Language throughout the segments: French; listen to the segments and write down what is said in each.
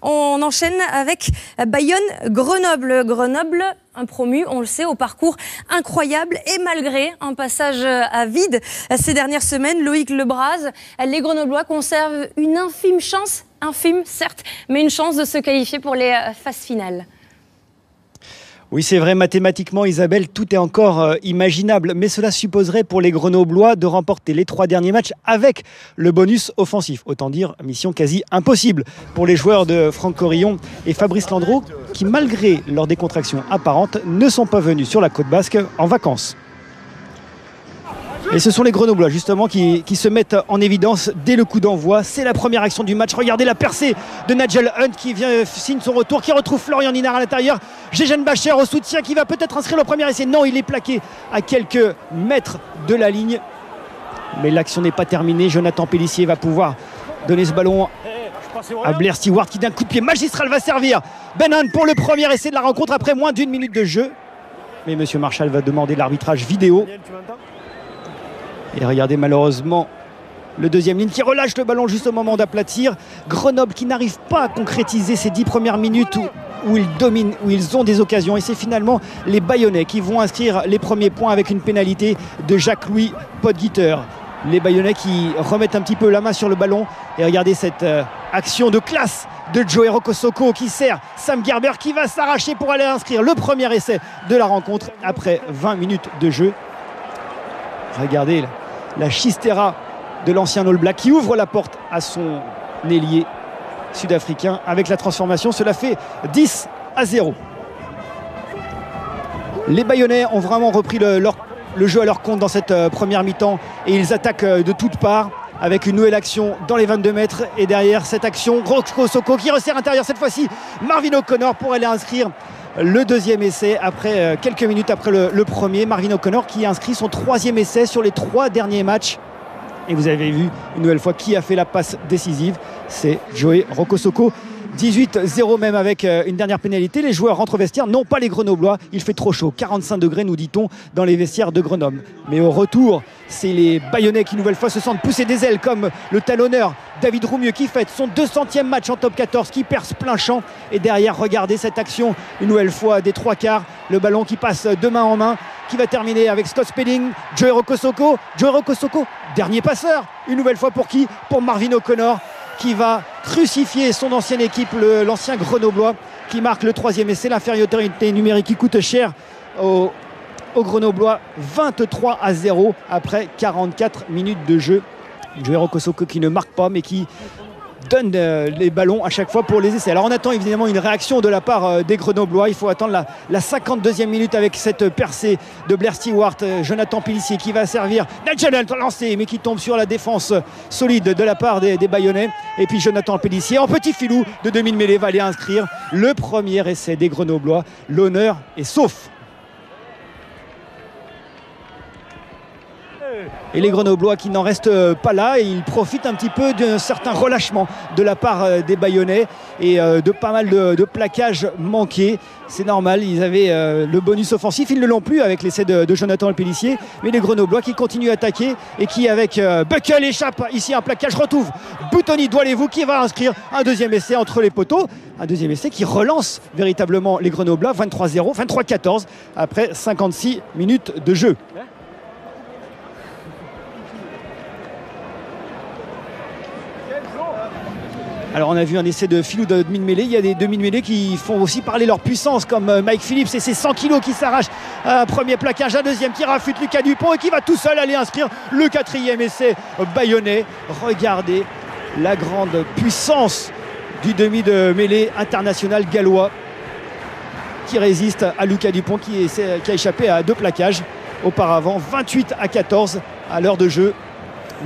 On enchaîne avec Bayonne-Grenoble. Grenoble, un promu, on le sait, au parcours incroyable et malgré un passage à vide ces dernières semaines, Loïc Lebras, les Grenoblois conservent une infime chance, infime certes, mais une chance de se qualifier pour les phases finales. Oui, c'est vrai, mathématiquement, Isabelle, tout est encore imaginable. Mais cela supposerait pour les Grenoblois de remporter les 3 derniers matchs avec le bonus offensif. Autant dire, mission quasi impossible pour les joueurs de Franck Corillon et Fabrice Landreau, qui, malgré leur décontraction apparente, ne sont pas venus sur la côte basque en vacances. Et ce sont les Grenoblois justement qui se mettent en évidence dès le coup d'envoi. C'est la première action du match. Regardez la percée de Nigel Hunt qui signe son retour, qui retrouve Florian Ninard à l'intérieur. Gégène Bacher au soutien qui va peut-être inscrire le premier essai. Non, il est plaqué à quelques mètres de la ligne. Mais l'action n'est pas terminée. Jonathan Pélissier va pouvoir donner ce ballon à Blair Stewart qui d'un coup de pied magistral va servir Ben Hunt pour le premier essai de la rencontre après moins d'1 minute de jeu. Mais Monsieur Marchal va demander l'arbitrage vidéo. Et regardez malheureusement le deuxième ligne qui relâche le ballon juste au moment d'aplatir. Grenoble qui n'arrive pas à concrétiser ces 10 premières minutes où ils dominent, où ils ont des occasions. Et c'est finalement les Bayonnais qui vont inscrire les premiers points avec une pénalité de Jacques-Louis Podguiter. Les Bayonnais qui remettent un petit peu la main sur le ballon. Et regardez cette action de classe de Joey Rokosoko qui sert Sam Gerber qui va s'arracher pour aller inscrire le premier essai de la rencontre après 20 minutes de jeu. Regardez la chistera de l'ancien All Black qui ouvre la porte à son ailier sud-africain avec la transformation. Cela fait 10-0. Les Bayonnais ont vraiment repris le jeu à leur compte dans cette première mi-temps et ils attaquent de toutes parts avec une nouvelle action dans les 22 mètres. Et derrière cette action, Rokosoko qui resserre intérieur cette fois-ci. Marvin O'Connor pour aller inscrire le deuxième essai après quelques minutes après le premier. Marvin O'Connor qui inscrit son 3e essai sur les 3 derniers matchs. Et vous avez vu une nouvelle fois qui a fait la passe décisive. C'est Joey Rokosoko. 18-0 même avec une dernière pénalité. Les joueurs rentrent au vestiaire, non pas les Grenoblois. Il fait trop chaud, 45 degrés nous dit-on dans les vestiaires de Grenoble. Mais au retour, c'est les Bayonnais qui une nouvelle fois se sentent pousser des ailes comme le talonneur David Roumieux qui fête son 200e match en top 14, qui perce plein champ. Et derrière, regardez cette action une nouvelle fois des 3/4. Le ballon qui passe de main en main, qui va terminer avec Scott Spedding, Joey Rokosoko, dernier passeur. Une nouvelle fois pour qui? Pour Marvin O'Connor, qui va crucifier son ancienne équipe, l'ancien Grenoblois, qui marque le 3e essai. L'infériorité numérique qui coûte cher aux Grenoblois. 23-0 après 44 minutes de jeu. Joey Rokosoko qui ne marque pas mais qui donne les ballons à chaque fois pour les essais. Alors on attend évidemment une réaction de la part des Grenoblois. Il faut attendre la 52e minute avec cette percée de Blair Stewart. Jonathan Pélissier qui va servir Nigel Hunt lancé mais qui tombe sur la défense solide de la part des Bayonnais. Et puis Jonathan Pélissier en petit filou de demi-mêlée va aller inscrire le premier essai des Grenoblois. L'honneur est sauf. Et les Grenoblois qui n'en restent pas là et ils profitent un petit peu d'un certain relâchement de la part des Bayonnais et de pas mal de plaquages manqués. C'est normal, ils avaient le bonus offensif, ils ne l'ont plus avec l'essai de Jonathan Pélissier, mais les Grenoblois qui continuent à attaquer et qui avec Buckle échappe ici un plaquage, retrouve Boutoni Doualevou qui va inscrire un deuxième essai entre les poteaux, un deuxième essai qui relance véritablement les Grenoblois. 23-14 après 56 minutes de jeu. Alors on a vu un essai de filou de demi-mêlée. Il y a des demi-mêlées qui font aussi parler leur puissance comme Mike Phillips et ses 100 kilos qui s'arrachent. Un premier plaquage, un deuxième qui rafute Lucas Dupont et qui va tout seul aller inscrire le 4e essai bayonnais. Regardez la grande puissance du demi de mêlée international gallois qui résiste à Lucas Dupont qui a échappé à 2 plaquages auparavant. 28-14 à l'heure de jeu.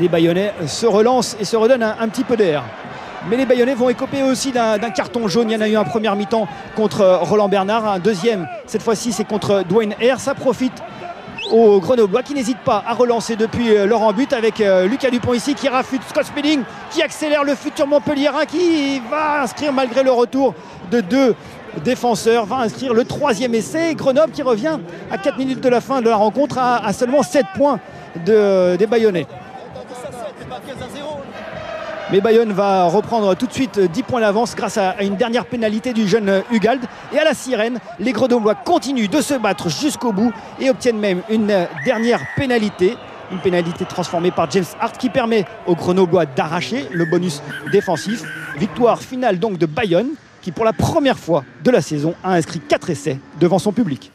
Les Bayonnais se relancent et se redonnent un petit peu d'air. Mais les Bayonnais vont écoper aussi d'un carton jaune. Il y en a eu un première mi-temps contre Roland Bernard. Un deuxième, cette fois-ci, c'est contre Dwayne Hare. Ça profite aux Grenoblois qui n'hésitent pas à relancer depuis leur en-but avec Lucas Dupont ici qui rafute Scott Spedding, qui accélère le futur Montpelliérain qui va inscrire malgré le retour de 2 défenseurs, va inscrire le 3e essai. Grenoble qui revient à 4 minutes de la fin de la rencontre à seulement 7 points des Bayonnais. Mais Bayonne va reprendre tout de suite 10 points d'avance grâce à une dernière pénalité du jeune Hugald. Et à la sirène, les Grenoblois continuent de se battre jusqu'au bout et obtiennent même une dernière pénalité. Une pénalité transformée par James Hart qui permet aux Grenoblois d'arracher le bonus défensif. Victoire finale donc de Bayonne qui pour la première fois de la saison a inscrit 4 essais devant son public.